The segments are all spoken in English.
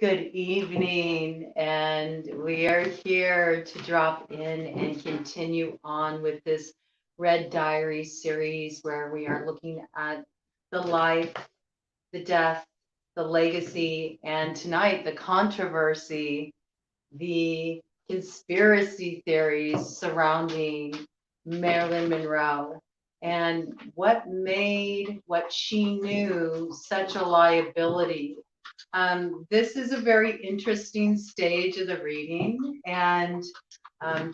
Good evening, and we are here to drop in and continue on with this Red Diary series where we are looking at the life, the death, the legacy, and tonight the controversy, the conspiracy theories surrounding Marilyn Monroe and what made what she knew such a liability. This is a very interesting stage of the reading and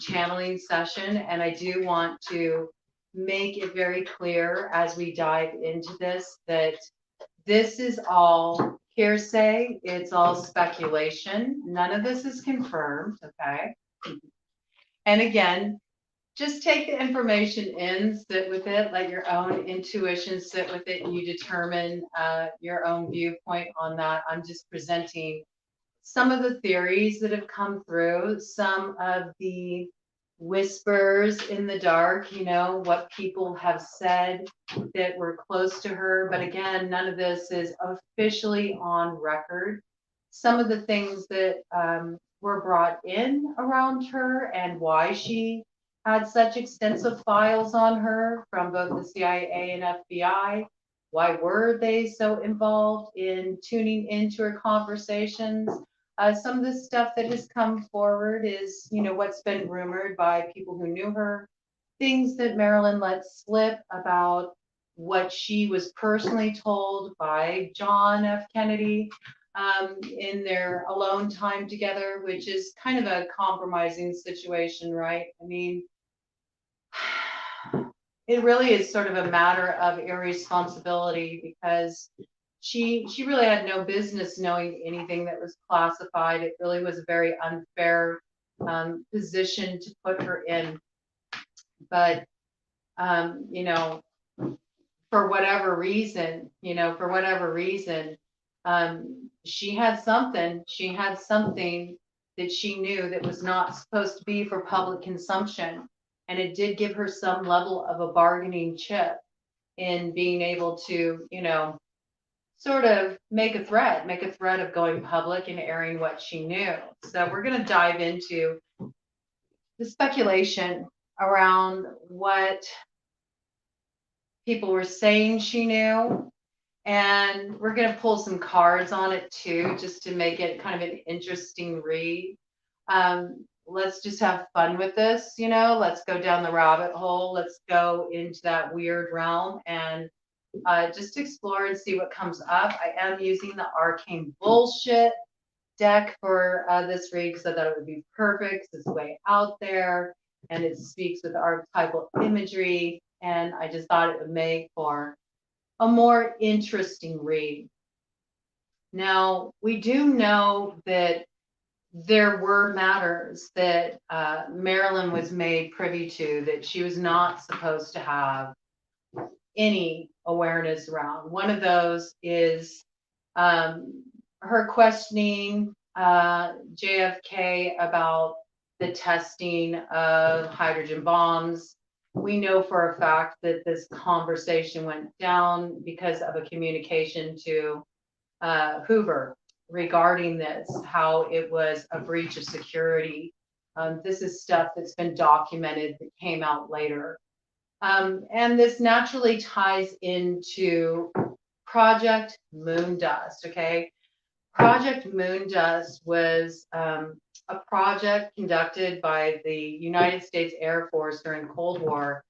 channeling session, and I do want to make it very clear as we dive into this that this is all hearsay, it's all speculation. None of this is confirmed, okay? And again, just take the information in, sit with it, let your own intuition sit with it, and you determine your own viewpoint on that. I'm just presenting some of the theories that have come through, some of the whispers in the dark, you know, what people have said that were close to her. But again, none of this is officially on record. Some of the things that were brought in around her and why she had such extensive files on her from both the CIA and FBI. Why were they so involved in tuning into her conversations? Some of the stuff that has come forward is, you know, what's been rumored by people who knew her, things that Marilyn let slip about what she was personally told by John F. Kennedy in their alone time together, which is kind of a compromising situation, right? I mean, it really is sort of a matter of irresponsibility because she really had no business knowing anything that was classified. It really was a very unfair position to put her in. But you know, for whatever reason, she had something. She had something that she knew that was not supposed to be for public consumption. And it did give her some level of a bargaining chip in being able to, you know, sort of make a threat of going public and airing what she knew. So we're going to dive into the speculation around what people were saying she knew. And we're going to pull some cards on it too, just to make it kind of an interesting read. Let's just have fun with this, you know, let's go down the rabbit hole. Let's go into that weird realm and just explore and see what comes up. I am using the Arcane Bullshit deck for this read because I thought it would be perfect. It's way out there and it speaks with archetypal imagery. And I just thought it would make for a more interesting read. Now, we do know that there were matters that Marilyn was made privy to that she was not supposed to have any awareness around. One of those is her questioning JFK about the testing of hydrogen bombs. We know for a fact that this conversation went down because of a communication to Hoover regarding this, how it was a breach of security. This is stuff that's been documented that came out later. And this naturally ties into Project Moondust, okay? Project Moondust was a project conducted by the United States Air Force during Cold War,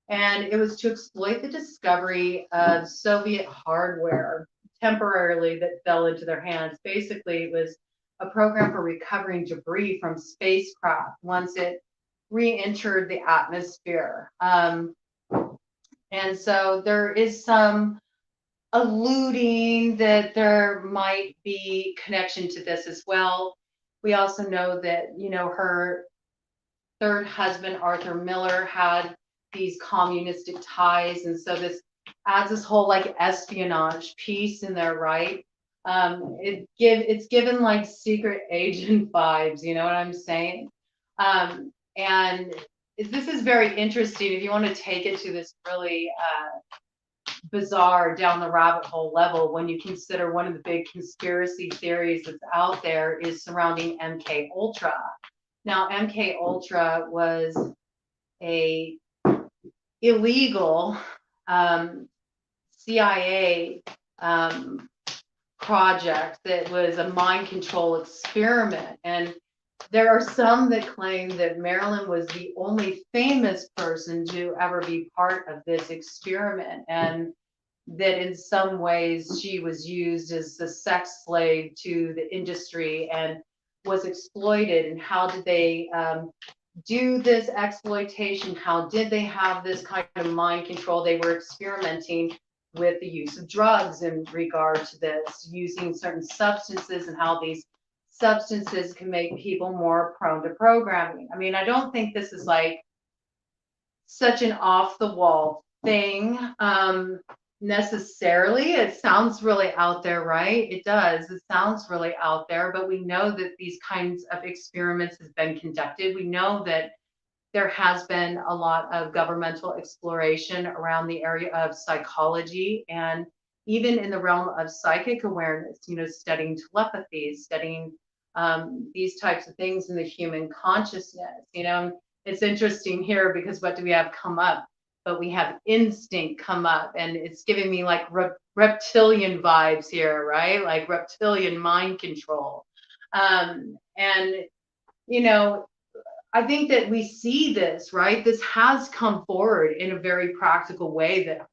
and it was to exploit the discovery of Soviet hardware temporarily that fell into their hands. Basically, it was a program for recovering debris from spacecraft once it re-entered the atmosphere. And so there is some alluding that there might be connection to this as well. We also know that, you know, her third husband, Arthur Miller, had these communistic ties. And so this adds this whole like espionage piece in there, right? It's given like secret agent vibes, you know what I'm saying? And this is very interesting if you want to take it to this really bizarre down the rabbit hole level when you consider one of the big conspiracy theories that's out there is surrounding MK Ultra. Now, MK Ultra was a illegal CIA project that was a mind control experiment. And there are some that claim that Marilyn was the only famous person to ever be part of this experiment, and that in some ways she was used as a sex slave to the industry and was exploited. And how did they do this exploitation? How did they have this kind of mind control? They were experimenting with the use of drugs in regard to this, using certain substances and how these substances can make people more prone to programming. I mean, I don't think this is like such an off the wall thing necessarily. It sounds really out there, right? It does. It sounds really out there, but we know that these kinds of experiments have been conducted. We know that there has been a lot of governmental exploration around the area of psychology, and even in the realm of psychic awareness, you know, studying telepathy, studying these types of things in the human consciousness. You know, it's interesting here because what do we have come up? But we have instinct come up, and it's giving me like reptilian vibes here, right? Like reptilian mind control. And, you know, I think that we see this, right? This has come forward in a very practical way that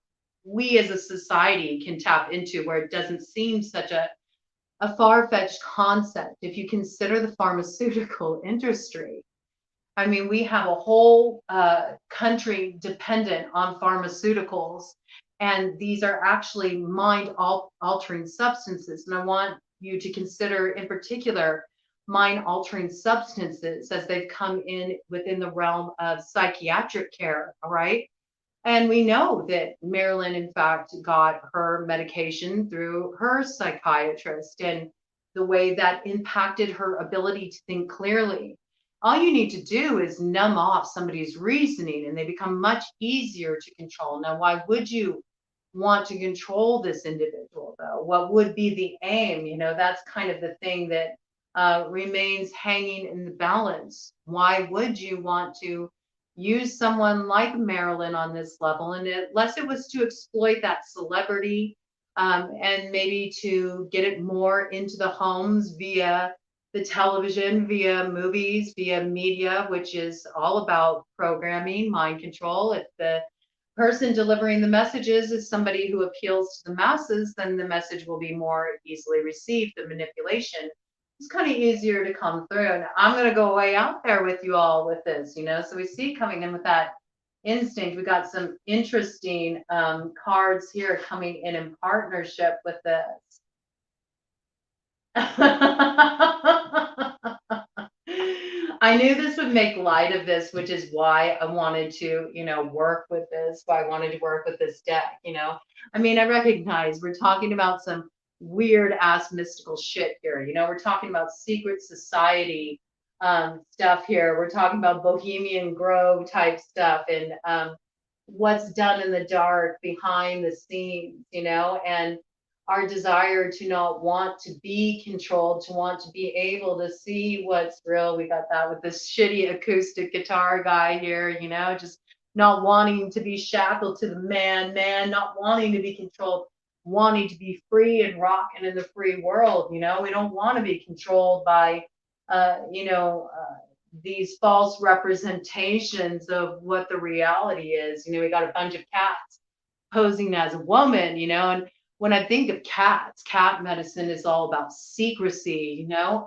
we as a society can tap into, where it doesn't seem such a far-fetched concept. If you consider the pharmaceutical industry, I mean, we have a whole country dependent on pharmaceuticals, and these are actually mind-altering substances. And I want you to consider, in particular, mind-altering substances as they've come in within the realm of psychiatric care. All right. And we know that Marilyn, in fact, got her medication through her psychiatrist, and the way that impacted her ability to think clearly. All you need to do is numb off somebody's reasoning, and they become much easier to control. Now, why would you want to control this individual, though? What would be the aim? You know, that's kind of the thing that remains hanging in the balance. Why would you want to use someone like Marilyn on this level? And unless it was to exploit that celebrity, and maybe to get it more into the homes via the television, via movies, via media, which is all about programming, mind control. If the person delivering the messages is somebody who appeals to the masses, then the message will be more easily received. The manipulation is kind of easier to come through. And I'm going to go way out there with you all with this, you know. So we see coming in with that instinct. We got some interesting cards here coming in partnership with this. I knew this would make light of this, which is why I wanted to, you know, work with this, why I wanted to work with this deck, you know. I mean, I recognize we're talking about some weird ass mystical shit here. You know, we're talking about secret society stuff here. We're talking about Bohemian Grove type stuff, and what's done in the dark behind the scenes, you know, and our desire to not want to be controlled, to want to be able to see what's real. We got that with this shitty acoustic guitar guy here, you know, just not wanting to be shackled to the man, not wanting to be controlled, wanting to be free and rocking in the free world. You know, we don't want to be controlled by, these false representations of what the reality is. You know, we got a bunch of cats posing as a woman, you know, and when I think of cats, cat medicine is all about secrecy, you know.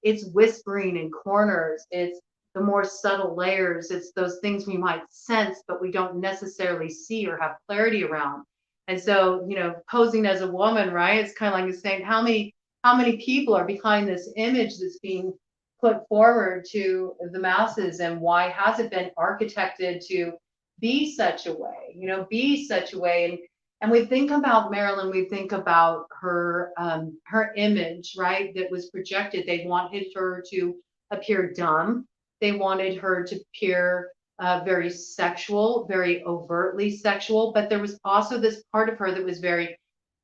It's whispering in corners. It's the more subtle layers. It's those things we might sense, but we don't necessarily see or have clarity around. And so, you know, posing as a woman, right? It's kind of like saying, how many people are behind this image that's being put forward to the masses, and why has it been architected to be such a way, you know, be such a way? And we think about Marilyn, we think about her image, right, that was projected. They wanted her to appear dumb. They wanted her to appear very sexual, very overtly sexual, but there was also this part of her that was very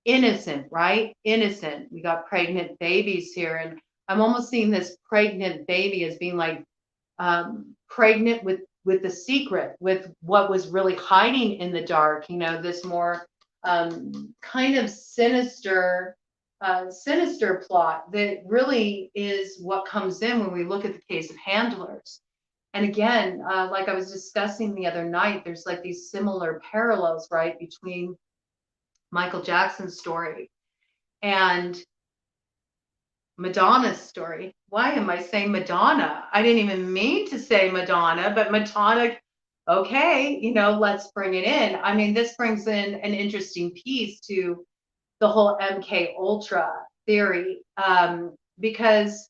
innocent, right? Innocent. We got pregnant babies here, and I'm almost seeing this pregnant baby as being like pregnant with the secret, with what was really hiding in the dark. You know, this more kind of sinister plot that really is what comes in when we look at the case of Handlers. And again, like I was discussing the other night, there's like these similar parallels, right, between Michael Jackson's story and Madonna's story. Why am I saying Madonna? I didn't even mean to say Madonna, but Madonna, okay, you know, let's bring it in. I mean, this brings in an interesting piece to the whole MK Ultra theory, because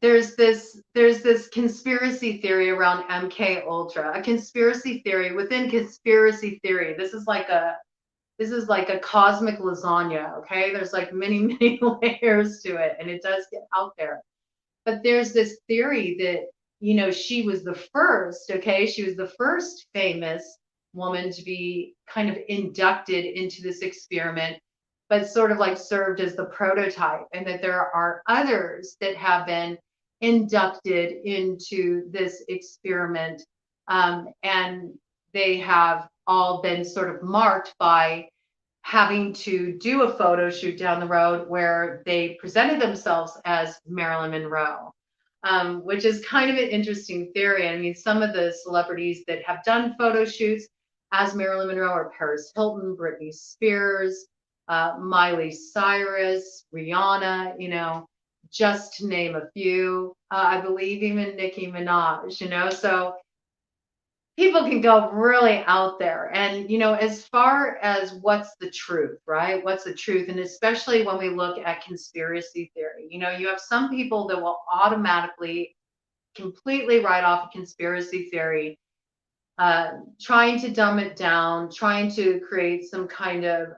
there's this conspiracy theory around MK Ultra, a conspiracy theory within conspiracy theory. This is like a cosmic lasagna, okay? There's like many, many layers to it, and it does get out there. But there's this theory that, you know, she was the first, okay? She was the first famous woman to be kind of inducted into this experiment, but sort of like served as the prototype, and that there are others that have been inducted into this experiment, and they have all been sort of marked by having to do a photo shoot down the road where they presented themselves as Marilyn Monroe, which is kind of an interesting theory. I mean, some of the celebrities that have done photo shoots as Marilyn Monroe are Paris Hilton, Britney Spears, Miley Cyrus, Rihanna, you know, just to name a few. I believe even Nicki Minaj, you know, so people can go really out there. And, you know, as far as what's the truth, right? What's the truth? And especially when we look at conspiracy theory, you know, you have some people that will automatically completely write off a conspiracy theory, trying to dumb it down, trying to create some kind of,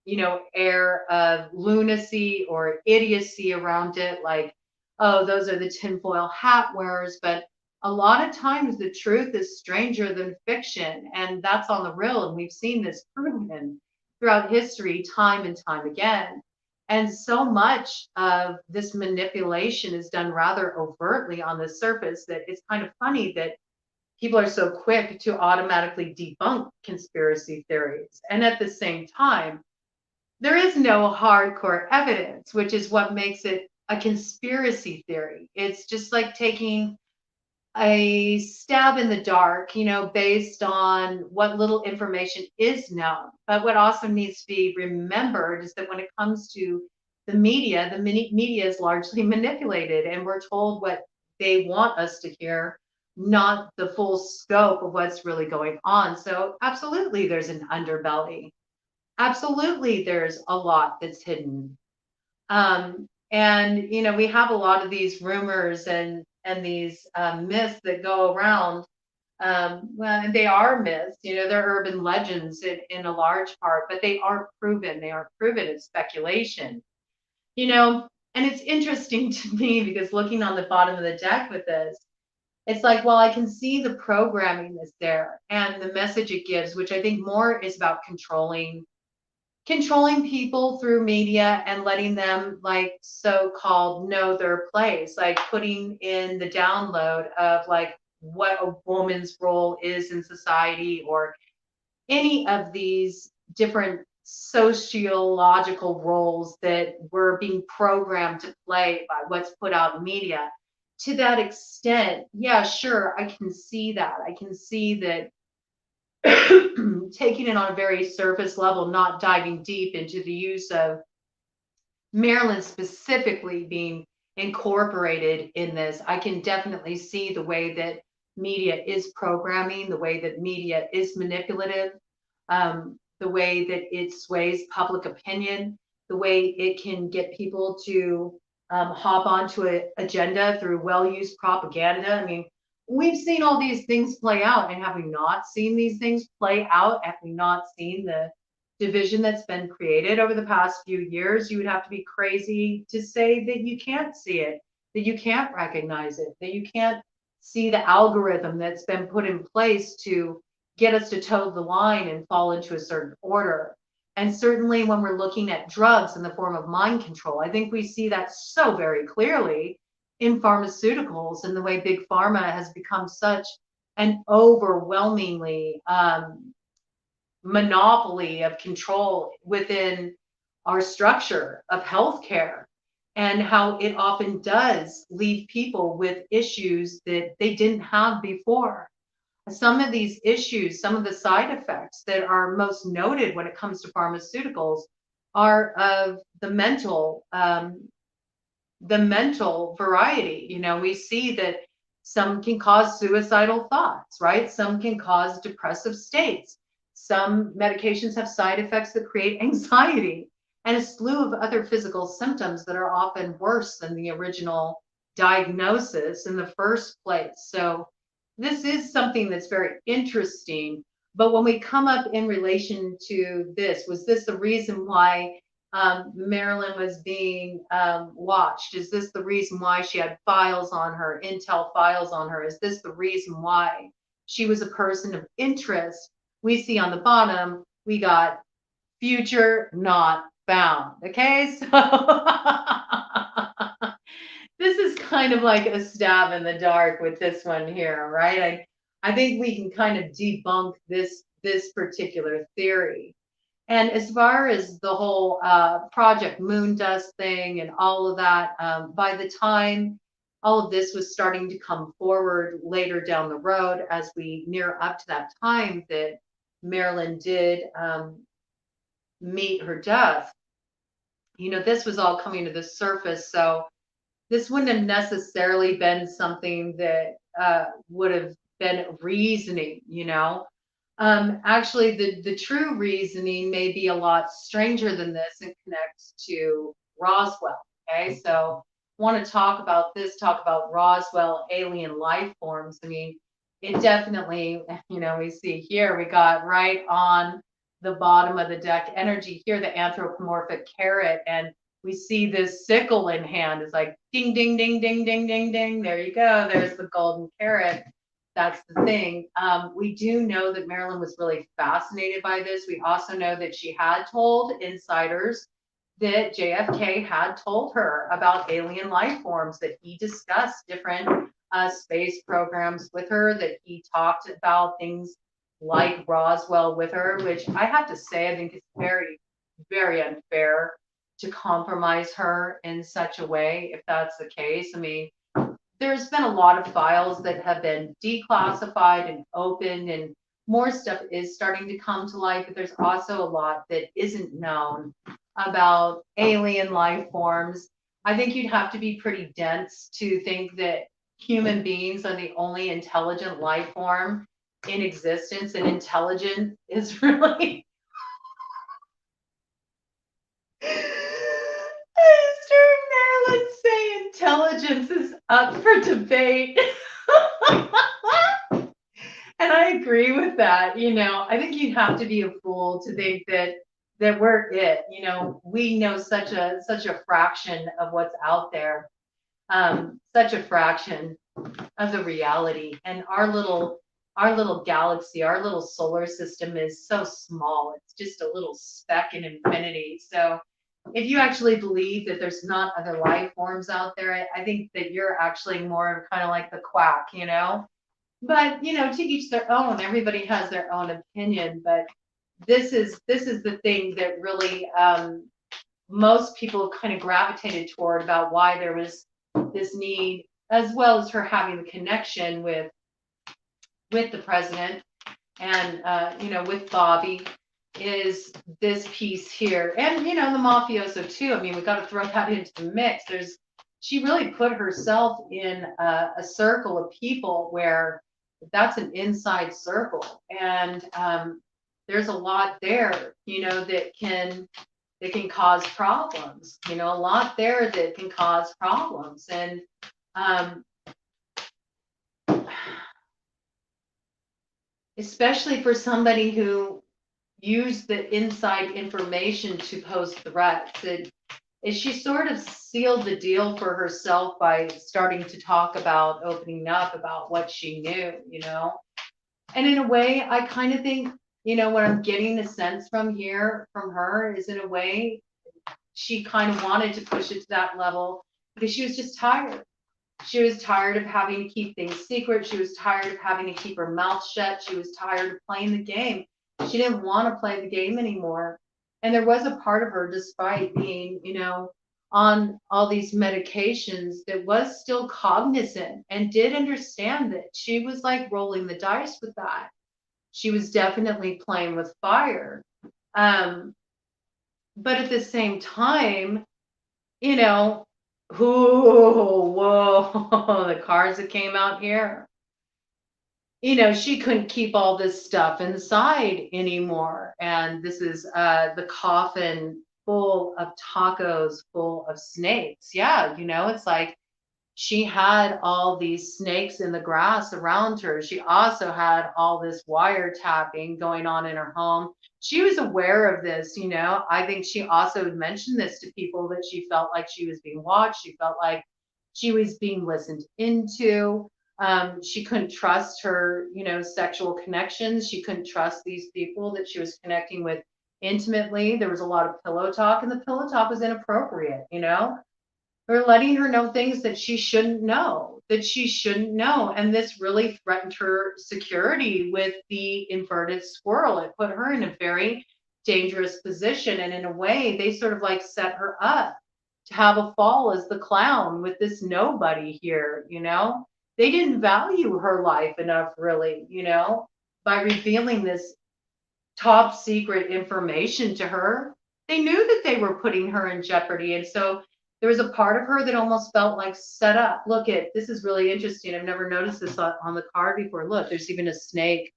you know, air of lunacy or idiocy around it. Like, oh, those are the tinfoil hat wearers. But a lot of times the truth is stranger than fiction. And that's on the real. And we've seen this proven throughout history time and time again. And so much of this manipulation is done rather overtly on the surface that it's kind of funny that people are so quick to automatically debunk conspiracy theories. And at the same time, there is no hardcore evidence, which is what makes it a conspiracy theory. It's just like taking a stab in the dark, you know, based on what little information is known. But what also needs to be remembered is that when it comes to the media is largely manipulated, and we're told what they want us to hear, not the full scope of what's really going on. So absolutely there's an underbelly. Absolutely there's a lot that's hidden. And you know, we have a lot of these rumors and these myths that go around. Well, they are myths, you know, they're urban legends in a large part, but they are proven. They are proven. It's speculation, you know. And it's interesting to me because looking on the bottom of the deck with this, it's like, well, I can see the programming that's there and the message it gives, which I think more is about controlling people through media and letting them like so-called know their place, like putting in the download of like what a woman's role is in society, or any of these different sociological roles that we're being programmed to play by what's put out in media. To that extent, yeah, sure, I can see that. I can see that taking it on a very surface level, not diving deep into the use of Maryland specifically being incorporated in this. I can definitely see the way that media is programming, the way that media is manipulative, the way that it sways public opinion, the way it can get people to hop onto an agenda through well-used propaganda. I mean, we've seen all these things play out, and have we not seen these things play out? Have we not seen the division that's been created over the past few years? You would have to be crazy to say that you can't see it, that you can't recognize it, that you can't see the algorithm that's been put in place to get us to toe the line and fall into a certain order. And certainly when we're looking at drugs in the form of mind control, I think we see that so very clearly in pharmaceuticals and the way big pharma has become such an overwhelmingly monopoly of control within our structure of healthcare, and how it often does leave people with issues that they didn't have before. Some of these issues, some of the side effects that are most noted when it comes to pharmaceuticals are of the mental variety. You know, we see that some can cause suicidal thoughts, right? Some can cause depressive states. Some medications have side effects that create anxiety and a slew of other physical symptoms that are often worse than the original diagnosis in the first place. So this is something that's very interesting. But when we come up in relation to this, was this the reason why Marilyn was being watched? Is this the reason why she had files on her, intel files on her? Is this the reason why she was a person of interest? We see on the bottom, we got future not found. Okay, so this is kind of like a stab in the dark with this one here, right? I think we can kind of debunk this particular theory. And as far as the whole Project Moondust thing and all of that, by the time all of this was starting to come forward later down the road, as we near up to that time that Marilyn did meet her death, you know, this was all coming to the surface. So this wouldn't have necessarily been something that would have been reasoning, you know. Actually, the true reasoning may be a lot stranger than this and connects to Roswell. Okay, so want to talk about this, talk about Roswell alien life forms. I mean, it definitely, you know, we see here, we got right on the bottom of the deck energy here, the anthropomorphic carrot, and we see this sickle in hand. It's like ding, ding, ding, ding, ding, ding, ding. There you go. There's the golden carrot. That's the thing. We do know that Marilyn was really fascinated by this. We also know that she had told insiders that JFK had told her about alien life forms, that he discussed different space programs with her, that he talked about things like Roswell with her, which I have to say, I think is very, very unfair to compromise her in such a way, if that's the case. I mean, there's been a lot of files that have been declassified and opened, and more stuff is starting to come to light, but there's also a lot that isn't known about alien life forms. I think you'd have to be pretty dense to think that human beings are the only intelligent life form in existence, and intelligent is really Marilyn say intelligence is up for debate. And I agree with that. You know, I think you'd have to be a fool to think that we're it. You know, we know such a fraction of what's out there, such a fraction of the reality. And our little galaxy, our little solar system is so small. It's just a little speck in infinity. So if you actually believe that there's not other life forms out there, I think that you're actually more kind of like the quack, you know. But you know, to each their own. Everybody has their own opinion. But this is the thing that really most people kind of gravitated toward, about why there was this need, as well as her having the connection with the president and you know, with Bobby, is this piece here. And you know, the mafioso too. I mean, we got to throw that into the mix. She really put herself in a circle of people where that's an inside circle, and there's a lot there, you know, that can cause problems. You know, a lot there that can cause problems. And especially for somebody who used the inside information to pose threats. is she sort of sealed the deal for herself by starting to talk about opening up about what she knew, you know? And in a way, I kind of think, you know, what I'm getting the sense from here from her is in a way, she kind of wanted to push it to that level because she was just tired. She was tired of having to keep things secret. She was tired of having to keep her mouth shut. She was tired of playing the game. She didn't want to play the game anymore. And there was a part of her, despite being, you know, on all these medications, that was still cognizant and did understand that she was like rolling the dice with that. She was definitely playing with fire. Um, but at the same time, you know, whoa, the cards that came out here. You know, she couldn't keep all this stuff inside anymore. And this is the coffin full of tacos, full of snakes. Yeah, you know, it's like she had all these snakes in the grass around her. She also had all this wiretapping going on in her home. She was aware of this, you know. I think she also mentioned this to people that she felt like she was being watched. She felt like she was being listened into. She couldn't trust her, you know, sexual connections. She couldn't trust these people that she was connecting with intimately. There was a lot of pillow talk, and the pillow talk was inappropriate, you know, or letting her know things that she shouldn't know, that she shouldn't know. And this really threatened her security with the inverted squirrel. It put her in a very dangerous position. And in a way, they sort of like set her up to have a fall as the clown with this nobody here, you know? They didn't value her life enough, really, you know, by revealing this top secret information to her. They knew that they were putting her in jeopardy. And so there was a part of her that almost felt like set up. Look at this is really interesting. I've never noticed this on the card before. Look, there's even a snake.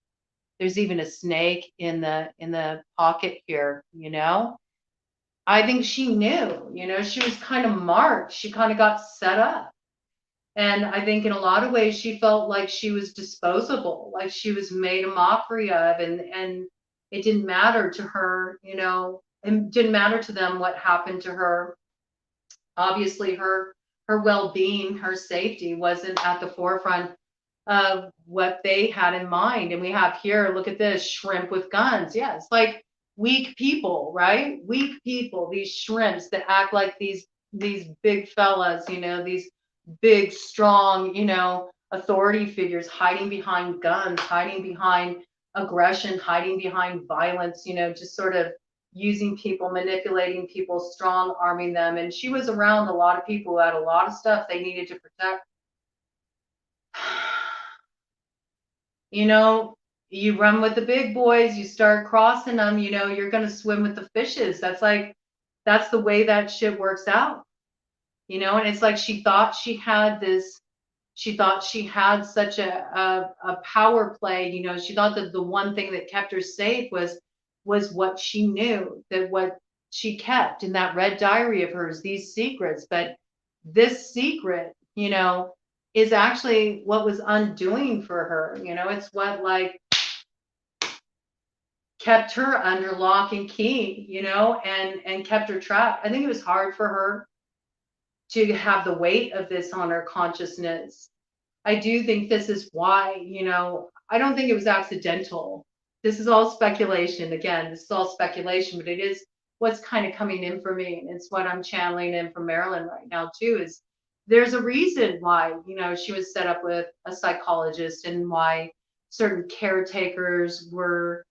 There's even a snake in the pocket here, you know? I think she knew, you know, she was kind of marked. She kind of got set up. And I think in a lot of ways she felt like she was disposable, like she was made a mockery of, and it didn't matter to her, you know, and didn't matter to them what happened to her. Obviously her well-being, her safety wasn't at the forefront of what they had in mind. And we have here, look at this, shrimp with guns. Yeah, it's like weak people, right? Weak people, these shrimps that act like these big fellas, you know, these big, strong, you know, authority figures hiding behind guns, hiding behind aggression, hiding behind violence, you know, just sort of using people, manipulating people, strong arming them. And she was around a lot of people who had a lot of stuff they needed to protect. You know, you run with the big boys, you start crossing them, you know, you're going to swim with the fishes. That's the way that shit works out, you know. And it's like she thought she had this, she thought she had such a power play, you know. She thought that the one thing that kept her safe was what she knew, that what she kept in that red diary of hers, these secrets. But this secret, you know, is actually what was undoing for her. You know, it's what like kept her under lock and key, you know, and kept her trapped. I think it was hard for her to have the weight of this on her consciousness. I do think this is why, you know, I don't think it was accidental. This is all speculation. Again, this is all speculation, but it is what's kind of coming in for me. And it's what I'm channeling in from Marilyn right now, too, is there's a reason why, you know, she was set up with a psychologist and why certain caretakers were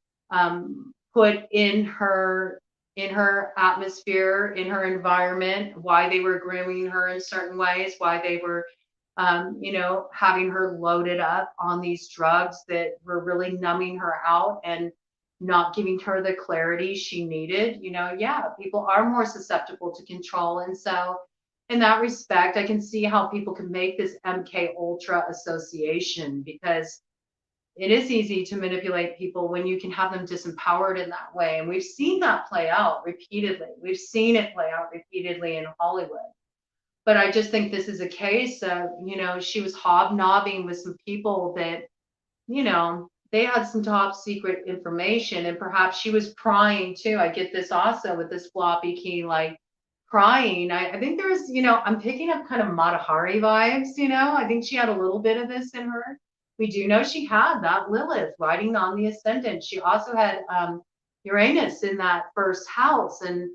put in her atmosphere, in her environment, why they were grooming her in certain ways, why they were you know, having her loaded up on these drugs that were really numbing her out and not giving her the clarity she needed. You know, yeah, people are more susceptible to control. And so in that respect, I can see how people can make this MK Ultra association, because it is easy to manipulate people when you can have them disempowered in that way. And we've seen that play out repeatedly. We've seen it play out repeatedly in Hollywood. But I just think this is a case of, you know, she was hobnobbing with some people that, you know, they had some top secret information, and perhaps she was prying too. I get this also with this floppy key, like crying. I think there's, I'm picking up kind of Matahari vibes, I think she had a little bit of this in her. We do know she had that Lilith riding on the ascendant. She also had Uranus in that first house. And,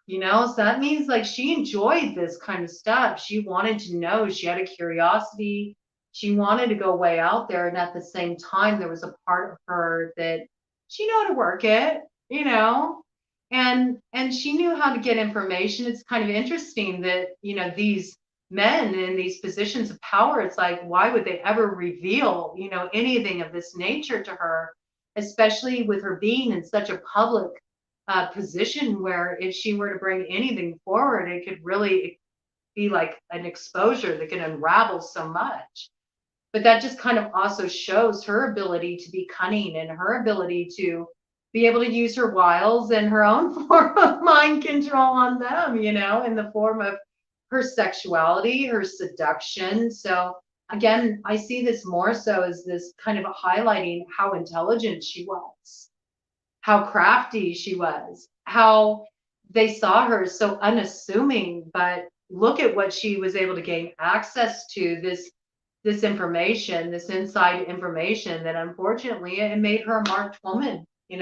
so that means like she enjoyed this kind of stuff. She wanted to know, she had a curiosity. She wanted to go way out there. And at the same time, there was a part of her that she knew how to work it, and she knew how to get information. It's kind of interesting that, these men in these positions of power, it's like, why would they ever reveal, anything of this nature to her, especially with her being in such a public position where if she were to bring anything forward, it could really be like an exposure that can unravel so much. But that just kind of also shows her ability to be cunning and her ability to be able to use her wiles and her own form of mind control on them, in the form of her sexuality, her seduction. So again, I see this more so as this kind of highlighting how intelligent she was, how crafty she was, how they saw her so unassuming, but look at what she was able to gain access to, this information, this inside information that unfortunately it made her a marked woman, it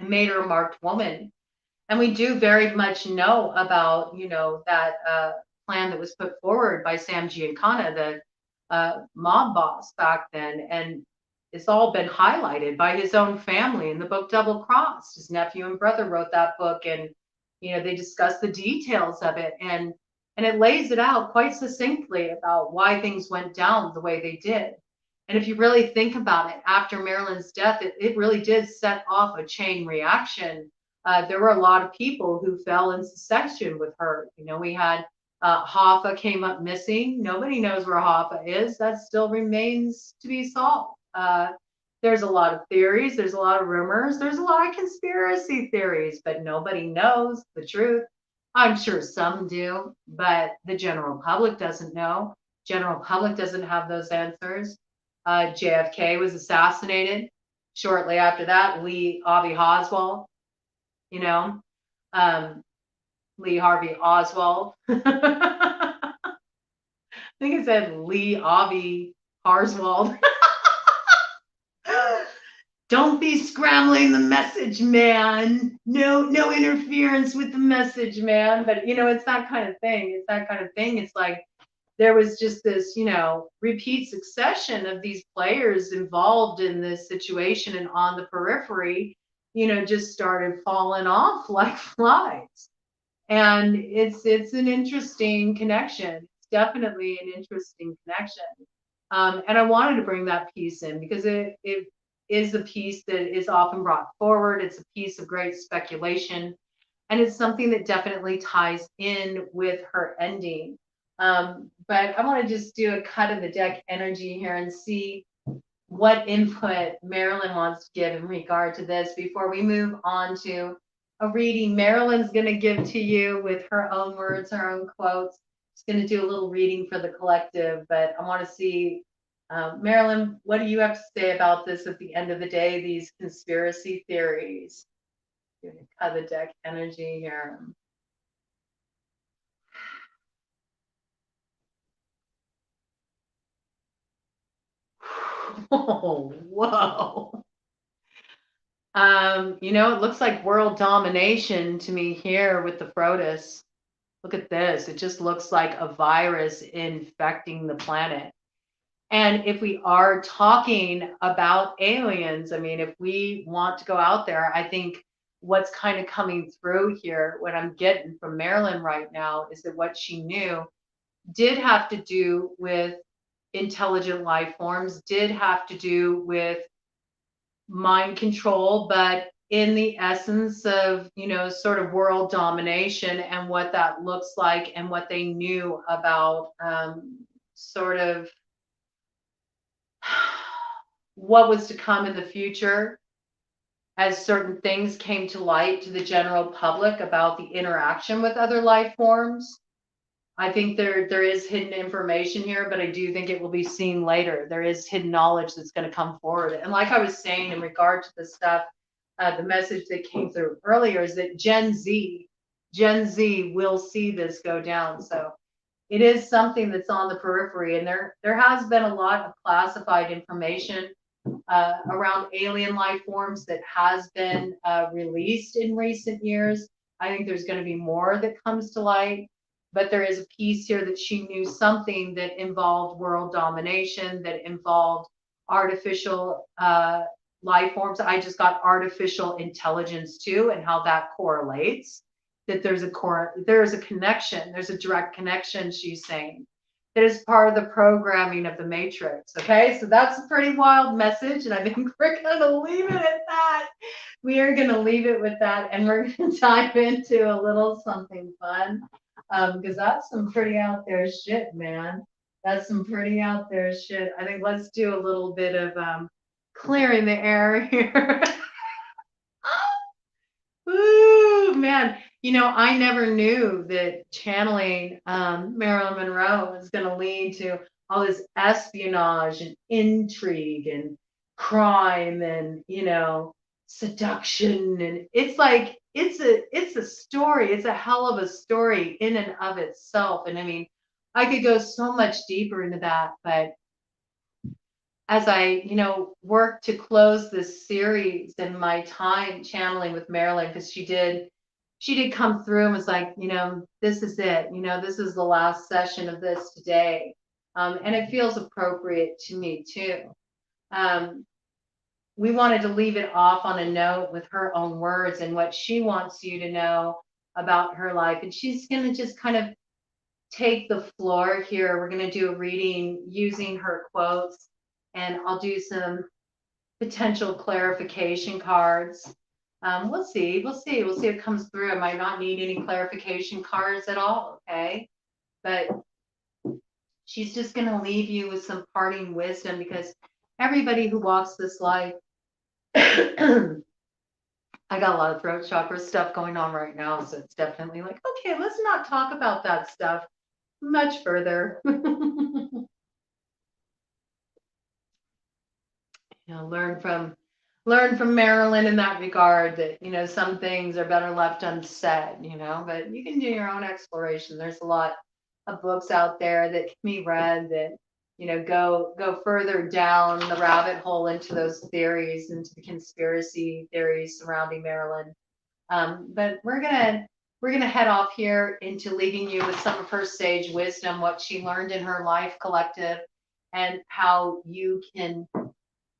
made her a marked woman. And we do very much know about, that plan that was put forward by Sam Giancana, the mob boss back then. And it's all been highlighted by his own family in the book Double Crossed. His nephew and brother wrote that book, and, they discuss the details of it. And it lays it out quite succinctly about why things went down the way they did. And if you really think about it, after Marilyn's death, it really did set off a chain reaction. There were a lot of people who fell in succession with her. We had Hoffa came up missing. Nobody knows where Hoffa is. That still remains to be solved. There's a lot of theories. There's a lot of rumors. There's a lot of conspiracy theories, but nobody knows the truth. I'm sure some do, but the general public doesn't know. General public doesn't have those answers. JFK was assassinated. Shortly after that, Lee Harvey Oswald, Lee Harvey Oswald. I think it said Lee Harvey Harswald. Don't be scrambling the message, man. No interference with the message, man. But it's that kind of thing. It's like there was just this, repeat succession of these players involved in this situation, and on the periphery, just started falling off like flies. And it's an interesting connection. It's definitely an interesting connection. And I wanted to bring that piece in because it is a piece that is often brought forward. It's a piece of great speculation. And it's something that definitely ties in with her ending. But I want to just do a cut of the deck energy here and see what input Marilyn wants to give in regard to this before we move on to a reading Marilyn's going to give to you with her own words, her own quotes. She's going to do a little reading for the collective, but I want to see, Marilyn, what do you have to say about this at the end of the day, these conspiracy theories? Cut the deck energy here. Oh, whoa. It looks like world domination to me here with the Frotus. Look at this. It just looks like a virus infecting the planet. And if we are talking about aliens, I mean, if we want to go out there, I think what's kind of coming through here, what I'm getting from Marilyn right now, is that what she knew did have to do with intelligent life forms, did have to do with mind control, but in the essence of, sort of world domination and what that looks like and what they knew about sort of what was to come in the future as certain things came to light to the general public about the interaction with other life forms. I think there is hidden information here, but I do think it will be seen later. There is hidden knowledge that's going to come forward. And like I was saying in regard to the stuff, the message that came through earlier is that Gen Z Gen Z will see this go down. So it is something that's on the periphery, and there has been a lot of classified information around alien life forms that has been released in recent years. I think there's going to be more that comes to light, but there is a piece here that she knew something that involved world domination, that involved artificial life forms. I just got artificial intelligence too, and how that correlates. That there's a connection, there's a direct connection, she's saying, that is part of the programming of the matrix. Okay, so that's a pretty wild message, and I think we're going to leave it at that. We are going to leave it with that, and we're going to dive into a little something fun, because that's some pretty out there shit, man. That's some pretty out there shit. I think let's do a little bit of clearing the air here. Ooh, man. You know, I never knew that channeling Marilyn Monroe was going to lead to all this espionage and intrigue and crime and, you know, seduction. And it's like, it's a story. It's a hell of a story in and of itself. And I mean, I could go so much deeper into that, but as I, you know, work to close this series and my time channeling with Marilyn, because she did come through and was like, you know, this is it, you know, this is the last session of this today. And it feels appropriate to me too. We wanted to leave it off on a note with her own words and what she wants you to know about her life. And she's going to just kind of take the floor here. We're going to do a reading using her quotes, and I'll do some potential clarification cards. We'll see what comes through. I might not need any clarification cards at all, okay? But she's just going to leave you with some parting wisdom, because everybody who walks this life, I got a lot of throat chakra stuff going on right now, so it's definitely like, okay, let's not talk about that stuff much further. You know, learn from Marilyn in that regard, that, you know, some things are better left unsaid, you know, but you can do your own exploration. There's a lot of books out there that can be read that, you know, go further down the rabbit hole into those theories, into the conspiracy theories surrounding Marilyn. But we're gonna head off here into leaving you with some of her sage wisdom, what she learned in her life collective, and how you can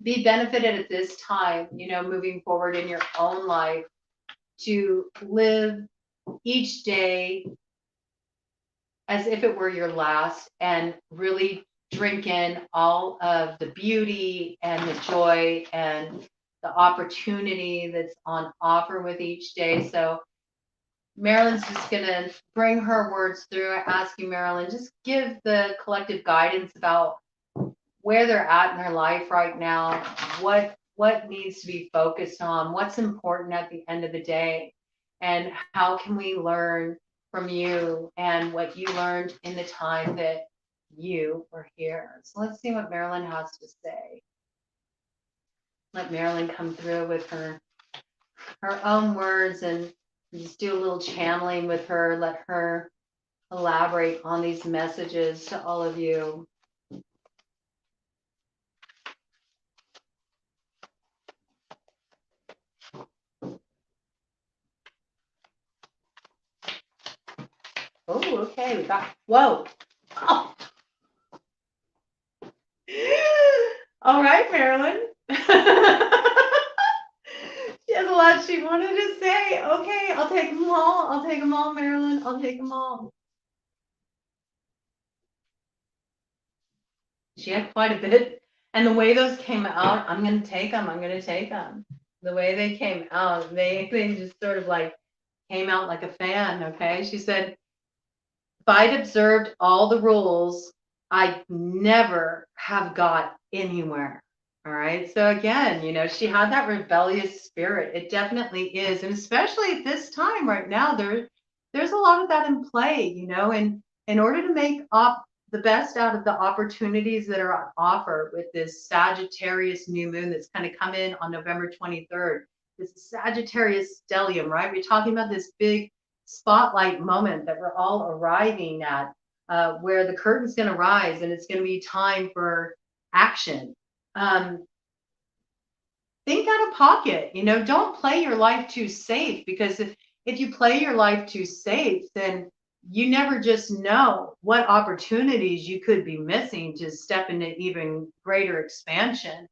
be benefited at this time, you know, moving forward in your own life, to live each day as if it were your last, and really drink in all of the beauty and the joy and the opportunity that's on offer with each day. So Marilyn's just going to bring her words through. I ask you, Marilyn, just give the collective guidance about where they're at in their life right now, what needs to be focused on, what's important at the end of the day, and how can we learn from you and what you learned in the time that you were here. So let's see what Marilyn has to say. Let Marilyn come through with her own words, and just do a little channeling with her. Let her elaborate on these messages to all of you. Oh, okay, we got, whoa. Oh. All right, Marilyn. She has a lot she wanted to say. Okay, I'll take them all. I'll take them all, Marilyn. I'll take them all. She had quite a bit. And the way those came out, I'm going to take them. I'm going to take them. The way they came out, they just sort of like came out like a fan, okay? She said, if I'd observed all the rules, I'd never have got anywhere. All right. So again, you know, she had that rebellious spirit. It definitely is. And especially at this time right now, there's a lot of that in play, you know, and in order to make the best out of the opportunities that are on offer with this Sagittarius new moon that's kind of come in on November 23rd, this Sagittarius stellium, right? We're talking about this big spotlight moment that we're all arriving at, where the curtain's going to rise and it's going to be time for action. Um, think out of pocket, don't play your life too safe, because if you play your life too safe, then you never just know what opportunities you could be missing to step into even greater expansion.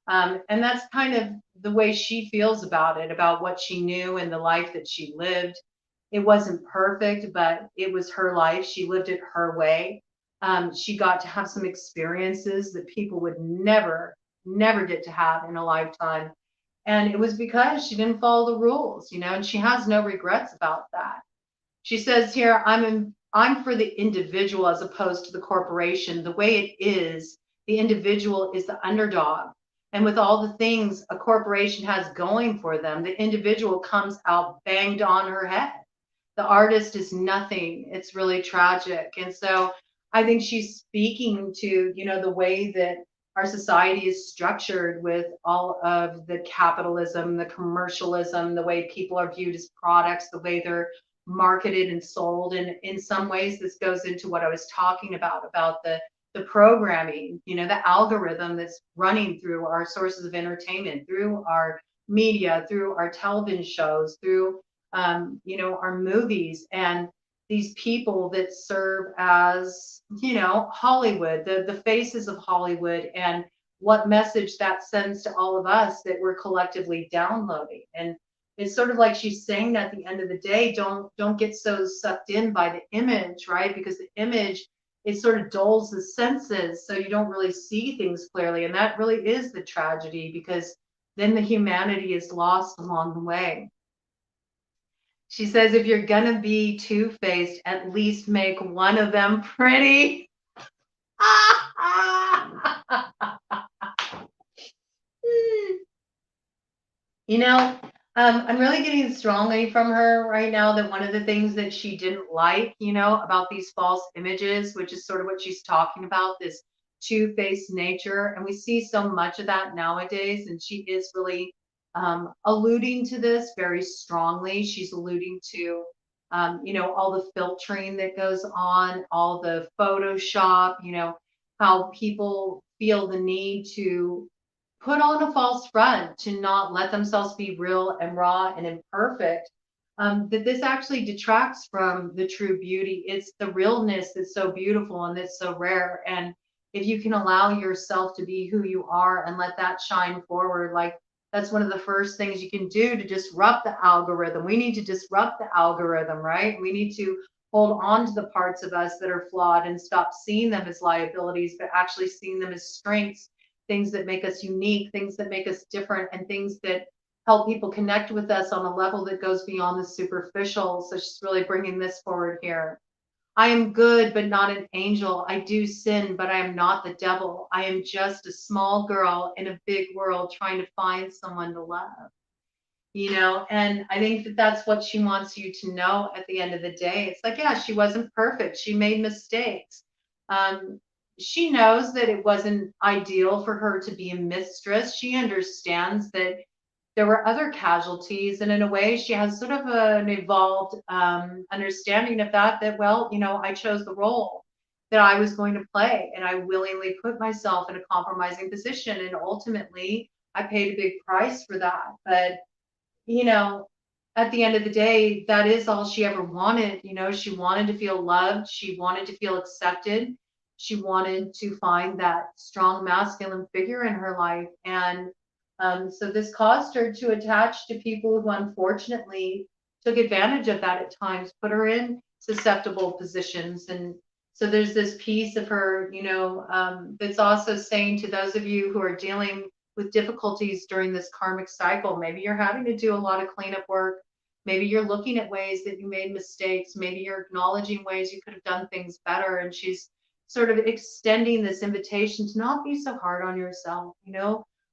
And that's kind of the way she feels about it, about what she knew and the life that she lived. It wasn't perfect, but it was her life. She lived it her way. She got to have some experiences that people would never get to have in a lifetime. And it was because she didn't follow the rules, and she has no regrets about that. She says here, I'm for the individual as opposed to the corporation. The way it is, the individual is the underdog. And with all the things a corporation has going for them, the individual comes out banged on her head. The artist is nothing. It's really tragic. And so I think she's speaking to, the way that our society is structured, with all of the capitalism, the commercialism, the way people are viewed as products, the way they're marketed and sold. And in some ways, this goes into what I was talking about the programming, the algorithm that's running through our sources of entertainment, through our media, through our television shows, through our movies, and these people that serve as, Hollywood, the faces of Hollywood, and what message that sends to all of us that we're collectively downloading. And it's sort of like she's saying at the end of the day, don't get so sucked in by the image, right? Because the image, it sort of dulls the senses, so you don't really see things clearly. And that really is the tragedy, because then the humanity is lost along the way. She says, if you're gonna be two-faced, at least make one of them pretty. You know, I'm really getting strongly from her right now that one of the things that she didn't like, about these false images, which is sort of what she's talking about, this two-faced nature. And we see so much of that nowadays. And she is really alluding to this very strongly. She's alluding to, all the filtering that goes on, all the Photoshop, how people feel the need to put on a false front, to not let themselves be real and raw and imperfect. That this actually detracts from the true beauty. It's the realness that's so beautiful and that's so rare. And if you can allow yourself to be who you are and let that shine forward, like, that's one of the first things you can do to disrupt the algorithm. We need to disrupt the algorithm, right? We need to hold on to the parts of us that are flawed and stop seeing them as liabilities, but actually seeing them as strengths, things that make us unique, things that make us different, and things that help people connect with us on a level that goes beyond the superficial. So she's really bringing this forward here. I am good, but not an angel. I do sin, but I am not the devil. I am just a small girl in a big world trying to find someone to love. And I think that that's what she wants you to know at the end of the day. It's like, yeah, she wasn't perfect. She made mistakes. She knows that it wasn't ideal for her to be a mistress. She understands that there were other casualties. And in a way, she has sort of an evolved understanding of that, well, I chose the role that I was going to play, and I willingly put myself in a compromising position. And ultimately, I paid a big price for that. But, at the end of the day, that is all she ever wanted. She wanted to feel loved. She wanted to feel accepted. She wanted to find that strong masculine figure in her life. And so this caused her to attach to people who unfortunately took advantage of that at times, put her in susceptible positions. And so there's this piece of her, that's also saying to those of you who are dealing with difficulties during this karmic cycle, maybe you're having to do a lot of cleanup work. Maybe you're looking at ways that you made mistakes. Maybe you're acknowledging ways you could have done things better. And she's sort of extending this invitation to not be so hard on yourself,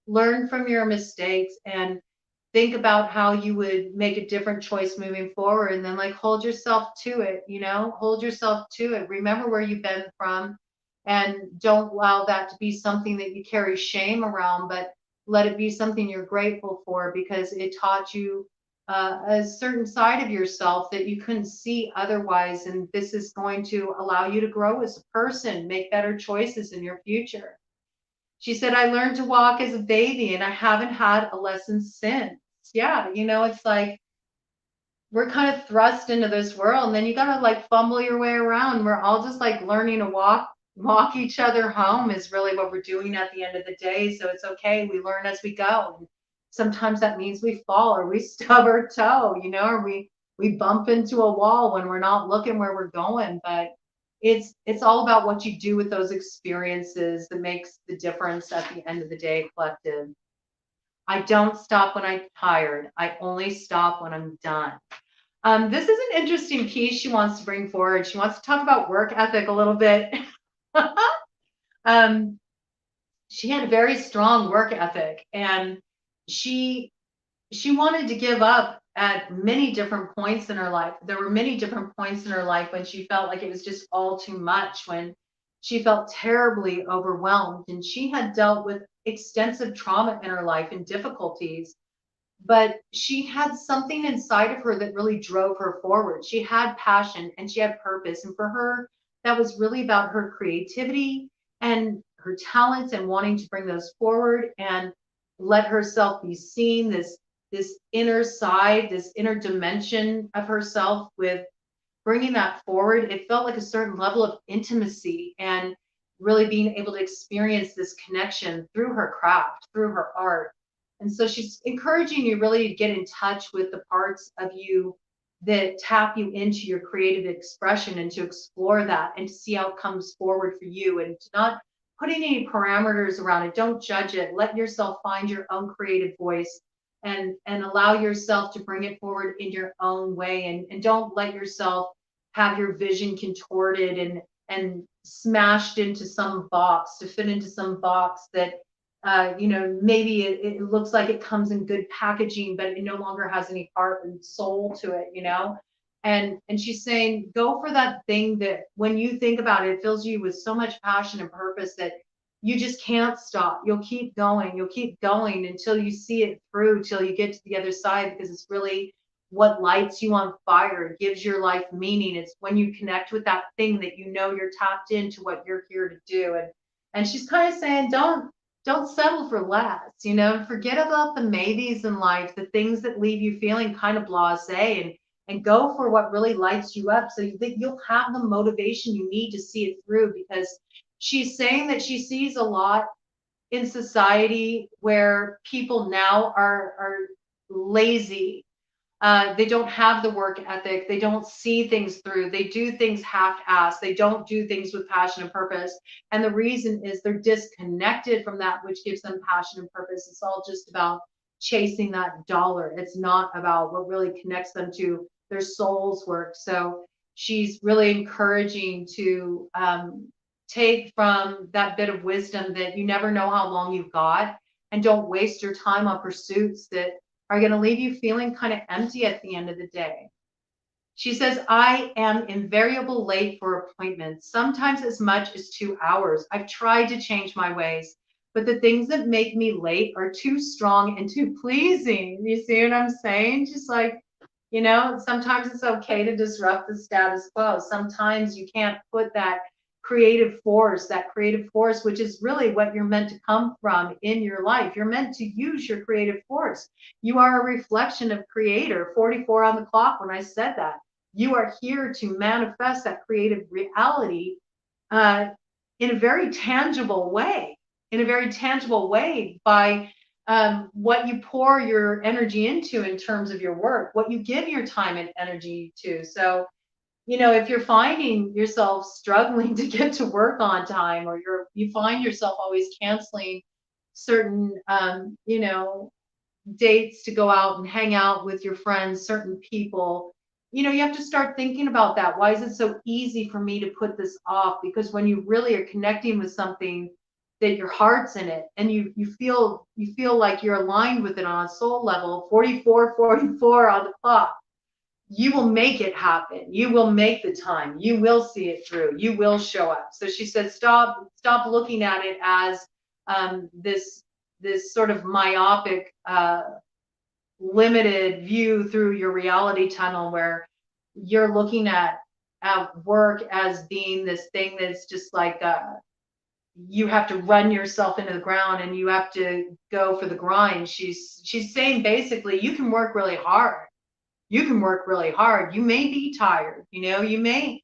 learn from your mistakes and think about how you would make a different choice moving forward. And then, like, hold yourself to it, hold yourself to it. Remember where you've been from, and don't allow that to be something that you carry shame around, but let it be something you're grateful for, because it taught you a certain side of yourself that you couldn't see otherwise. And this is going to allow you to grow as a person, make better choices in your future. She said, I learned to walk as a baby and I haven't had a lesson since. Yeah, it's like we're kind of thrust into this world and then you gotta like fumble your way around. We're all just like learning to walk each other home is really what we're doing at the end of the day. So it's okay. We learn as we go. And sometimes that means we fall or we stub our toe, or we bump into a wall when we're not looking where we're going. But it's all about what you do with those experiences that makes the difference at the end of the day, collective. I don't stop when I'm tired. I only stop when I'm done. This is an interesting piece she wants to bring forward. She wants to talk about work ethic a little bit. um, she had a very strong work ethic, and she she wanted to give up at many different points in her life. There were many different points in her life when she felt like it was just all too much, when she felt terribly overwhelmed, and she had dealt with extensive trauma in her life and difficulties, but she had something inside of her that really drove her forward. She had passion and she had purpose. And for her, that was really about her creativity and her talents and wanting to bring those forward and let herself be seen, this inner side, this inner dimension of herself, with bringing that forward. It felt like a certain level of intimacy and really being able to experience this connection through her craft, through her art. And so she's encouraging you really to get in touch with the parts of you that tap you into your creative expression and to explore that and to see how it comes forward for you, and to not putting any parameters around it. Don't judge it. Let yourself find your own creative voice and allow yourself to bring it forward in your own way, and don't let yourself have your vision contorted and smashed into some box to fit into some box that maybe it looks like it comes in good packaging, but it no longer has any heart and soul to it, and she's saying, go for that thing that when you think about it, it fills you with so much passion and purpose that you just can't stop. You'll keep going. You'll keep going until you see it through, till you get to the other side, because it's really what lights you on fire. It gives your life meaning. It's when you connect with that thing that you're tapped into what you're here to do. And she's kind of saying, don't settle for less, forget about the maybes in life, the things that leave you feeling kind of blasé, and go for what really lights you up, so that you'll have the motivation you need to see it through. Because she's saying that she sees a lot in society where people now are lazy. They don't have the work ethic. They don't see things through. They do things half-assed. They don't do things with passion and purpose. And the reason is they're disconnected from that which gives them passion and purpose. It's all just about chasing that dollar. It's not about what really connects them to their soul's work. So she's really encouraging to take from that bit of wisdom that you never know how long you've got, and don't waste your time on pursuits that are going to leave you feeling kind of empty at the end of the day. She says, I am invariable late for appointments, sometimes as much as 2 hours. I've tried to change my ways, but the things that make me late are too strong and too pleasing. You see what I'm saying? Just like, sometimes it's okay to disrupt the status quo. Sometimes you can't put that creative force, which is really what you're meant to come from in your life. You're meant to use your creative force. You are a reflection of Creator. 44 on the clock when I said that. You are here to manifest that creative reality in a very tangible way, by what you pour your energy into in terms of your work, what you give your time and energy to. So if you're finding yourself struggling to get to work on time, or you find yourself always canceling certain, dates to go out and hang out with your friends, certain people, you have to start thinking about that. Why is it so easy for me to put this off? Because when you really are connecting with something that your heart's in it, and you feel like you're aligned with it on a soul level, 44 on the clock, you will make it happen. You will make the time. You will see it through. You will show up. So she said, stop looking at it as this sort of myopic limited view through your reality tunnel where you're looking at work as being this thing that's just like you have to run yourself into the ground and you have to go for the grind. She's saying basically you can work really hard. You can work really hard. You may be tired, you may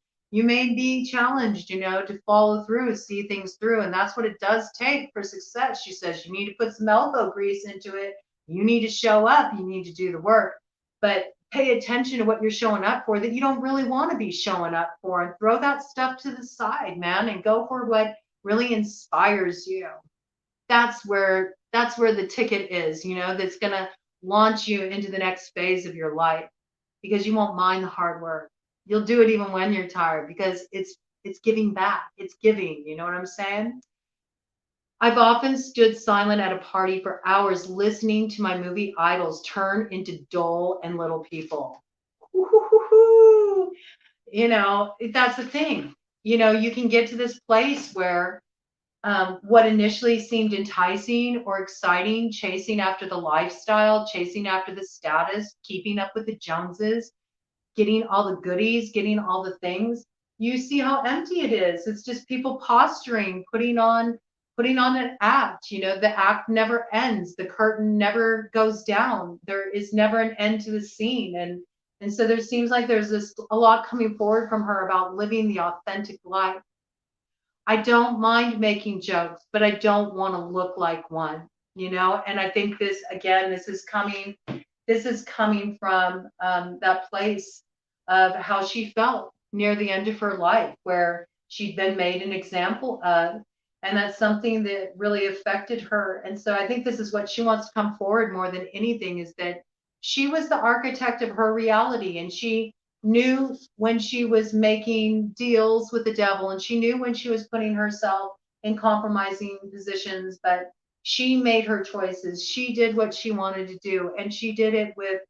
be challenged, to follow through, see things through. And that's what it does take for success. She says you need to put some elbow grease into it. You need to show up. You need to do the work. But pay attention to what you're showing up for that you don't really want to be showing up for, and throw that stuff to the side, man, and go for what really inspires you. That's where the ticket is, that's going to launch you into the next phase of your life, because you won't mind the hard work. You'll do it even when you're tired, because it's giving back. It's giving, you know what I'm saying? I've often stood silent at a party for hours listening to my movie idols turn into dull and little people. Woo-hoo-hoo-hoo. That's the thing. You can get to this place where what initially seemed enticing or exciting, chasing after the lifestyle, chasing after the status, keeping up with the Joneses, getting all the goodies, getting all the things, you see how empty it is. It's just people posturing, putting on an act. The act never ends. The curtain never goes down. There is never an end to the scene. And so there seems like there's a lot coming forward from her about living the authentic life. I don't mind making jokes, but I don't want to look like one, and I think this is coming from that place of how she felt near the end of her life, where she'd been made an example of, and that's something that really affected her. And so I think this is what she wants to come forward more than anything, is that she was the architect of her reality, and she knew when she was making deals with the devil, and she knew when she was putting herself in compromising positions, but she made her choices. She did what she wanted to do, and she did it with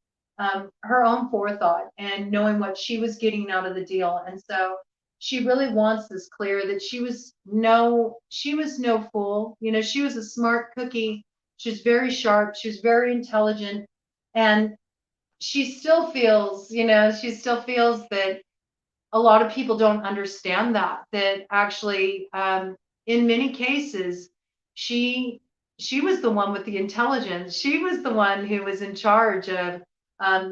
her own forethought and knowing what she was getting out of the deal. And so she really wants this clear, that she was no fool. She was a smart cookie. She was very sharp. She was very intelligent. And she still feels that a lot of people don't understand that actually, in many cases, she was the one with the intelligence. She was the one who was in charge of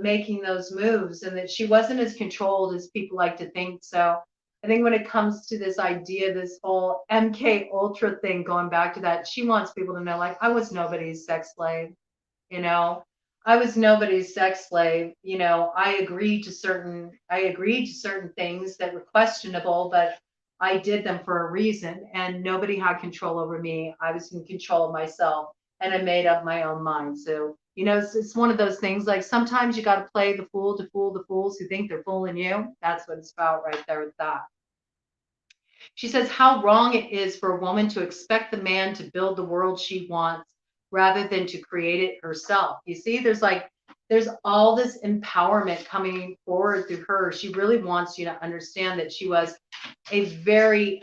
making those moves, and that she wasn't as controlled as people like to think. So I think when it comes to this idea, this whole MK Ultra thing, going back to that, she wants people to know, like, I was nobody's sex slave. you know I was nobody's sex slave. I agreed to certain things that were questionable, but I did them for a reason, and nobody had control over me. I was in control of myself, and I made up my own mind. So it's one of those things, like, sometimes you got to play the fool to fool the fools who think they're fooling you. That's what it's about right there with that. She says how wrong it is for a woman to expect the man to build the world she wants rather than to create it herself. You see, there's all this empowerment coming forward through her. She really wants you to understand that she was a very,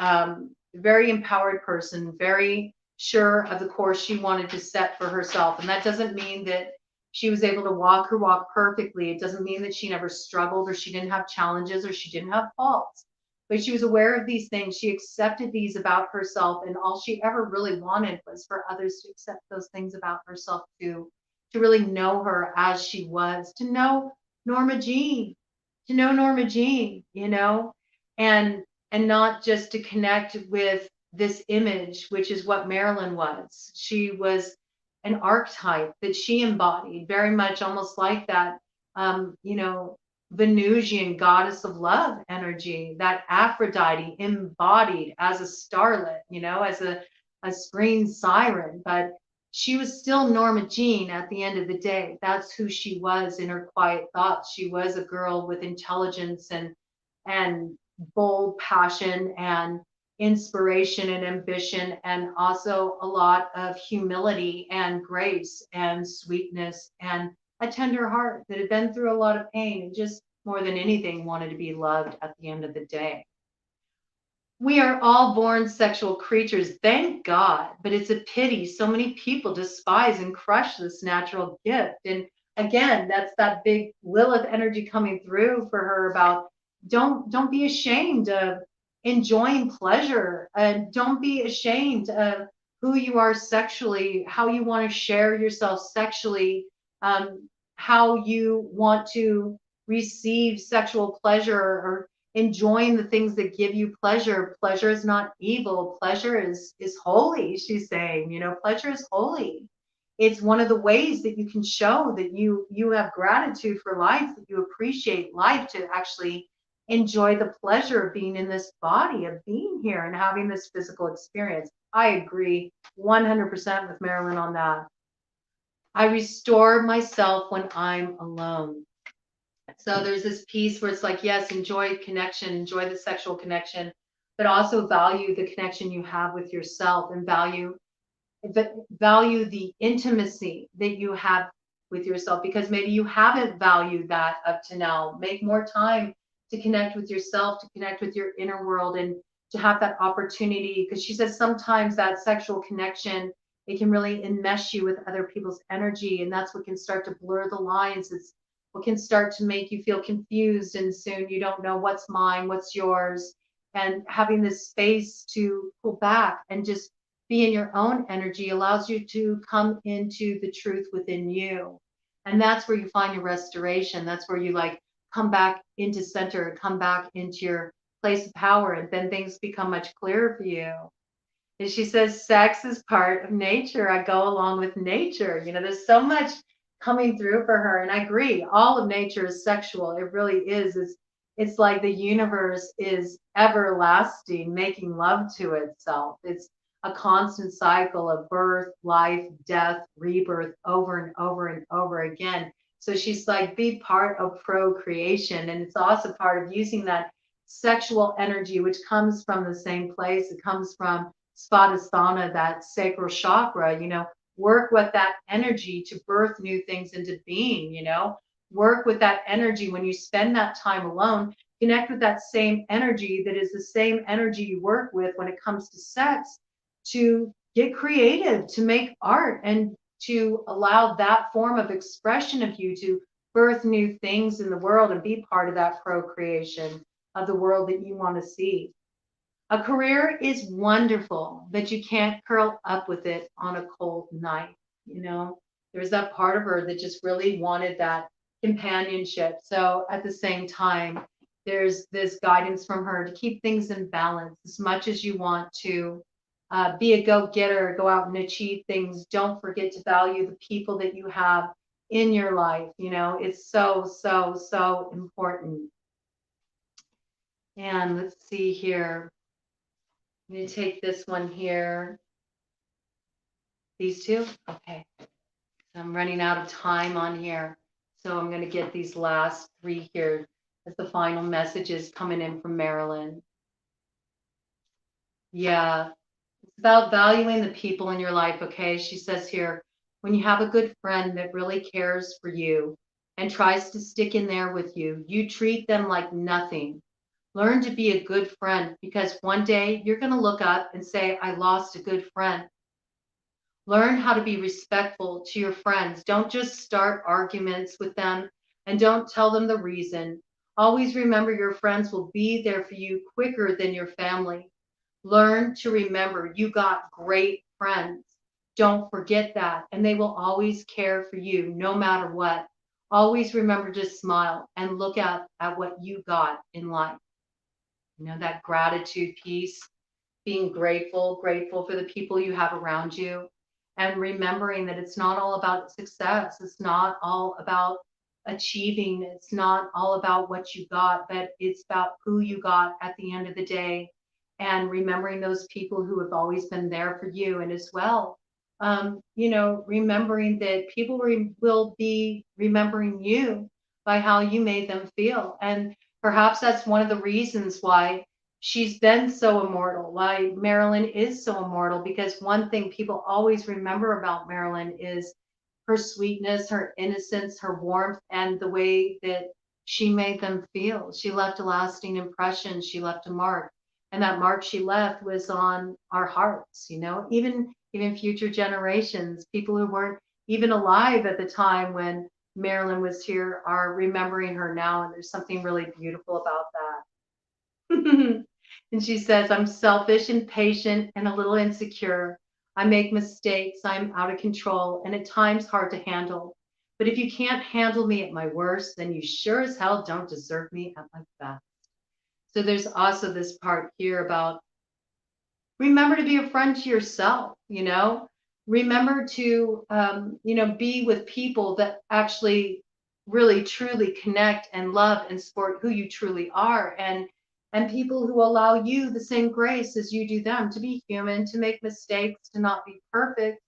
very empowered person, very sure of the course she wanted to set for herself. And that doesn't mean that she was able to walk her walk perfectly. It doesn't mean that she never struggled, or she didn't have challenges, or she didn't have faults. But she was aware of these things. She accepted these about herself, and all she ever really wanted was for others to accept those things about herself too, to really know her as she was, to know Norma Jean, and not just to connect with this image, which is what Marilyn was. She was an archetype that she embodied, very much almost like that, Venusian goddess of love energy, that Aphrodite embodied as a starlet, as a screen siren. But she was still Norma Jean at the end of the day. That's who she was in her quiet thoughts. She was a girl with intelligence and bold passion and inspiration and ambition, and also a lot of humility and grace and sweetness and a tender heart that had been through a lot of pain, and just more than anything wanted to be loved at the end of the day. We are all born sexual creatures, thank God, but it's a pity so many people despise and crush this natural gift. And again, that's that big Lilith energy coming through for her about don't be ashamed of enjoying pleasure, and don't be ashamed of who you are sexually, how you want to share yourself sexually, how you want to receive sexual pleasure, or enjoying the things that give you pleasure. Pleasure is not evil. Pleasure is holy. She's saying, pleasure is holy. It's one of the ways that you can show that you have gratitude for life, that you appreciate life, to actually enjoy the pleasure of being in this body, of being here and having this physical experience. I agree 100% with Marilyn on that. I restore myself when I'm alone. So there's this piece where it's like, yes, enjoy connection, enjoy the sexual connection, but also value the connection you have with yourself, and value the intimacy that you have with yourself, because maybe you haven't valued that up to now. Make more time to connect with yourself, to connect with your inner world, and to have that opportunity, because she says sometimes that sexual connection, it can really enmesh you with other people's energy, and that's what can start to blur the lines. It's what can start to make you feel confused, and soon you don't know what's mine, what's yours. And having this space to pull back and just be in your own energy allows you to come into the truth within you. And that's where you find your restoration. That's where you like come back into center, come back into your place of power, and then things become much clearer for you. And she says, sex is part of nature. I go along with nature. There's so much coming through for her. And I agree, all of nature is sexual. It really is. It's like the universe is everlasting, making love to itself. It's a constant cycle of birth, life, death, rebirth, over and over and over again. So she's like, be part of procreation. And it's also part of using that sexual energy, which comes from the same place. It comes from Svadhisthana, that sacral chakra. Work with that energy to birth new things into being. Work with that energy when you spend that time alone. Connect with that same energy that is the same energy you work with when it comes to sex, to get creative, to make art, and to allow that form of expression of you to birth new things in the world and be part of that procreation of the world that you want to see. A career is wonderful, but you can't curl up with it on a cold night. There's that part of her that just really wanted that companionship. So at the same time, there's this guidance from her to keep things in balance. As much as you want to be a go-getter, go out and achieve things, don't forget to value the people that you have in your life. It's so, so, so important. And let's see here. I'm going to take this one here. These two? Okay. I'm running out of time on here. So I'm going to get these last three here as the final messages coming in from Marilyn. Yeah. It's about valuing the people in your life, okay? She says here, when you have a good friend that really cares for you and tries to stick in there with you, you treat them like nothing. Learn to be a good friend, because one day you're going to look up and say, I lost a good friend. Learn how to be respectful to your friends. Don't just start arguments with them, and don't tell them the reason. Always remember your friends will be there for you quicker than your family. Learn to remember you got great friends. Don't forget that. And they will always care for you no matter what. Always remember to smile and look at what you got in life. That gratitude piece, being grateful for the people you have around you, and remembering that it's not all about success. It's not all about achieving. It's not all about what you got, but it's about who you got at the end of the day. And remembering those people who have always been there for you. And as well, remembering that people will be remembering you by how you made them feel. And perhaps that's one of the reasons why she's been so immortal, why Marilyn is so immortal, because one thing people always remember about Marilyn is her sweetness, her innocence, her warmth, and the way that she made them feel. She left a lasting impression. She left a mark. And that mark she left was on our hearts, even future generations, people who weren't even alive at the time when Marilyn was here are remembering her now, and there's something really beautiful about that. And she says, I'm selfish, impatient, and a little insecure. I make mistakes, I'm out of control, and at times hard to handle. But if you can't handle me at my worst, then you sure as hell don't deserve me at my best. So there's also this part here about remember to be a friend to yourself, remember to, be with people that actually really truly connect and love and support who you truly are, and people who allow you the same grace as you do them, to be human, to make mistakes, to not be perfect.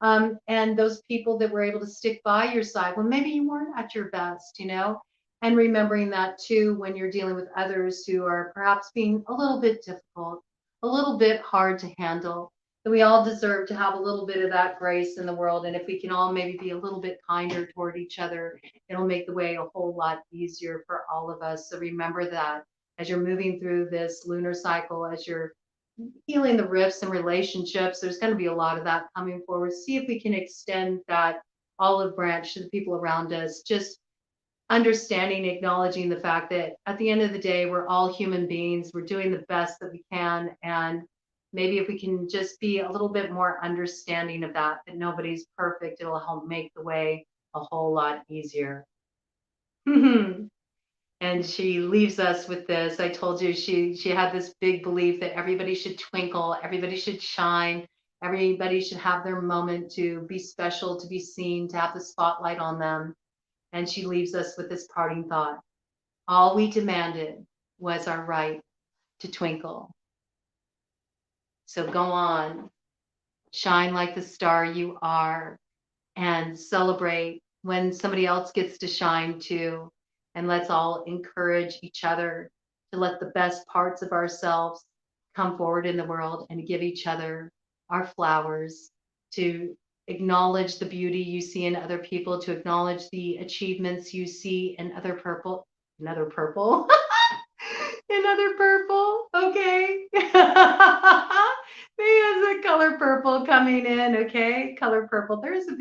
And those people that were able to stick by your side when maybe you weren't at your best, and remembering that too when you're dealing with others who are perhaps being a little bit difficult, a little bit hard to handle. That we all deserve to have a little bit of that grace in the world. And if we can all maybe be a little bit kinder toward each other, it'll make the way a whole lot easier for all of us. So remember that as you're moving through this lunar cycle, as you're healing the rifts and relationships, there's going to be a lot of that coming forward. See if we can extend that olive branch to the people around us, just understanding, acknowledging the fact that at the end of the day, we're all human beings. We're doing the best that we can. And maybe if we can just be a little bit more understanding of that nobody's perfect, it'll help make the way a whole lot easier. And she leaves us with this. I told you she had this big belief that everybody should twinkle, everybody should shine, everybody should have their moment to be special, to be seen, to have the spotlight on them. And she leaves us with this parting thought. All we demanded was our right to twinkle. So go on, shine like the star you are, and celebrate when somebody else gets to shine too. And let's all encourage each other to let the best parts of ourselves come forward in the world, and to give each other our flowers, to acknowledge the beauty you see in other people, to acknowledge the achievements you see in other purple, another purple, another purple, okay. There's a color purple coming in, okay, color purple. There's a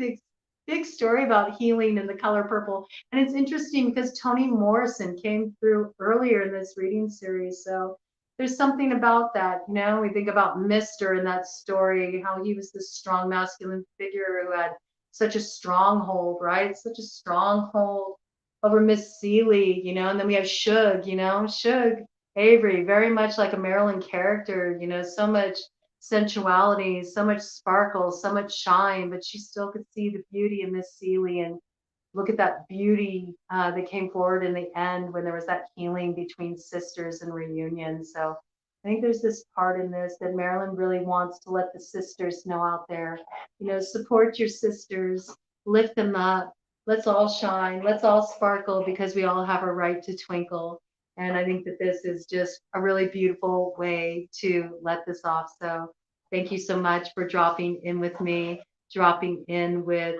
big story about healing in the color purple. And it's interesting because Toni Morrison came through earlier in this reading series. So there's something about that, we think about Mr. in that story, how he was this strong masculine figure who had such a stronghold, right? Such a stronghold over Miss Seeley, and then we have Shug, Shug Avery, very much like a Marilyn character, so much sensuality, so much sparkle, so much shine, but she still could see the beauty in Miss Seeley. And look at that beauty that came forward in the end when there was that healing between sisters and reunion. So I think there's this part in this that Marilyn really wants to let the sisters know out there, support your sisters, lift them up. Let's all shine. Let's all sparkle, because we all have a right to twinkle. And I think that this is just a really beautiful way to let this off. So thank you so much for dropping in with me, dropping in with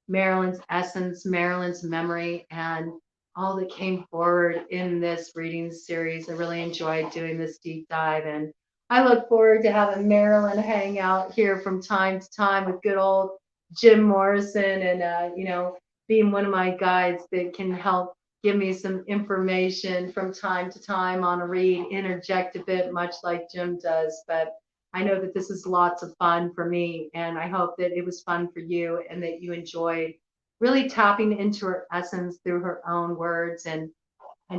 Marilyn's essence, Marilyn's memory, and all that came forward in this reading series. I really enjoyed doing this deep dive, and I look forward to having Marilyn hang out here from time to time with good old Jim Morrison, and being one of my guides that can help give me some information from time to time on a read, interject a bit, much like Jim does. But I know that this is lots of fun for me, and I hope that it was fun for you and that you enjoyed really tapping into her essence through her own words, and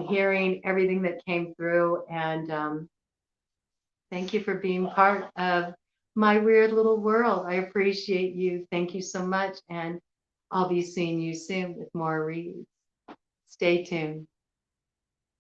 hearing everything that came through. And thank you for being part of my weird little world. I appreciate you. Thank you so much. And I'll be seeing you soon with more reads. Stay tuned.